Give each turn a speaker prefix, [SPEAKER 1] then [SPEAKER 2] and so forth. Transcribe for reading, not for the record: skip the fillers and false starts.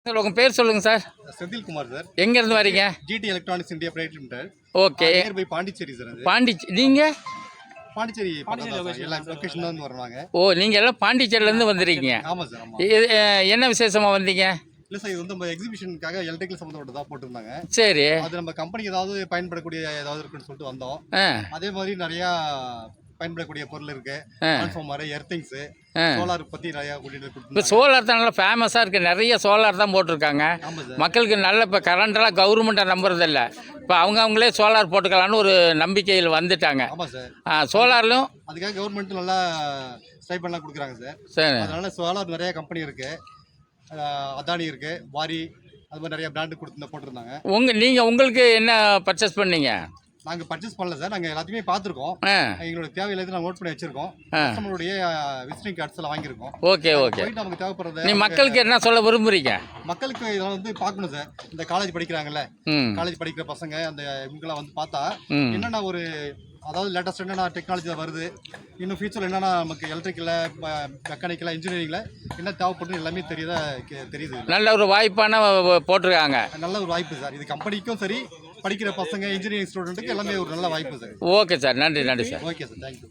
[SPEAKER 1] Sir உங்கள் பேர் சொல்லுங்கள் சார்.
[SPEAKER 2] செந்தில்குமார் சார்.
[SPEAKER 1] எங்கேருந்து வரீங்க?
[SPEAKER 2] GD electronics India private limited.
[SPEAKER 1] Okay.
[SPEAKER 2] Nearby Pondicherry sir. அது
[SPEAKER 1] நீங்கள்
[SPEAKER 2] பாண்டிச்சேரி எல்லா லொக்கேஷன்ல இருந்து வருவாங்க.
[SPEAKER 1] ஓ, நீங்கள் எல்லாம் பாண்டிச்சேரியிலேருந்து வந்துருக்கீங்க.
[SPEAKER 2] ஆமாம் சார். ஆமாம்.
[SPEAKER 1] என்ன விசேஷமாக வந்தீங்க?
[SPEAKER 2] இல்லை சார், இது வந்து நம்ம எக்ஸிபிஷனுக்காக எலக்ட்ரிக்கல் சம்மந்தப்பட்டதாக போட்டிருந்தாங்க.
[SPEAKER 1] சரி.
[SPEAKER 2] அது நம்ம கம்பெனிக்கு ஏதாவது பயன்படக்கூடிய ஏதாவது இருக்குன்னு சொல்லிட்டு வந்தோம். அதே மாதிரி நிறையா பயன்படக்கூடிய பொருள் இருக்கு. டிரான்ஸ்ஃபார்மர், எர்த்திங்ஸ், சோலார் பற்றி நிறையா கூட்டிட்டு.
[SPEAKER 1] இப்போ சோலார் தான் நல்லா ஃபேமஸாக இருக்குது. நிறைய சோலார் தான் போட்டிருக்காங்க. மக்களுக்கு நல்ல இப்போ கரண்டெல்லாம் கவர்மெண்ட்டை நம்புறதில்ல. இப்போ அவங்களே சோலார் போட்டுக்கலான்னு ஒரு நம்பிக்கையில் வந்துட்டாங்க.
[SPEAKER 2] ஆமாம் சார்.
[SPEAKER 1] சோலார்லையும்
[SPEAKER 2] அதுக்காக கவர்மெண்ட் நல்லா ஸ்டைபெல்லாம் கொடுக்குறாங்க சார்.
[SPEAKER 1] சரி.
[SPEAKER 2] அதனால சோலார் நிறைய கம்பெனி இருக்கு. அதானி இருக்கு, வாரி, அது மாதிரி நிறைய பிராண்டு கொடுத்து போட்டிருந்தாங்க.
[SPEAKER 1] நீங்கள் உங்களுக்கு என்ன பர்ச்சேஸ் பண்ணீங்க?
[SPEAKER 2] நாங்கள் பர்ச்சேஸ் பண்ணல சார். நாங்கள் எல்லாத்தையுமே பார்த்துருக்கோம். எங்களோட தேவையில்லை நாங்கள் நோட் பண்ணி வச்சிருக்கோம். கஸ்டமருடைய விசிட்டிங் கார்ட்ஸ் எல்லாம் வாங்கியிருக்கோம்.
[SPEAKER 1] Okay okay.
[SPEAKER 2] போயிட்டு நமக்கு தேவைப்படுறது.
[SPEAKER 1] நீ மக்களுக்கு என்ன சொல்ல விரும்புறீங்க?
[SPEAKER 2] மக்களுக்கு இதெல்லாம் வந்து பார்க்கணும் சார். இந்த காலேஜ் படிக்கிறாங்கல்ல, காலேஜ் படிக்கிற பசங்க அந்த இவங்கெல்லாம் வந்து பார்த்தா என்னென்ன ஒரு, அதாவது லேட்டஸ்ட் என்னென்ன டெக்னாலஜி வருது, இன்னும் ஃபியூச்சரில் என்னென்னா நமக்கு எலக்ட்ரிக்கலில், மெக்கானிக்கலில், இன்ஜினியரிங்கில் என்ன தேவைப்படுது எல்லாமே தெரியுது. நல்ல
[SPEAKER 1] ஒரு வாய்ப்பான போட்டிருக்காங்க.
[SPEAKER 2] நல்ல ஒரு வாய்ப்பு சார். இது கம்பெனிக்கும் சரி, படிக்கிற பசங்க, இன்ஜினியரிங் ஸ்டூடெண்ட்டுக்கு எல்லாமே ஒரு நல்ல வாய்ப்பு சார்.
[SPEAKER 1] Okay sir. நன்றி சார்.
[SPEAKER 2] Okay sir. தேங்க்யூ.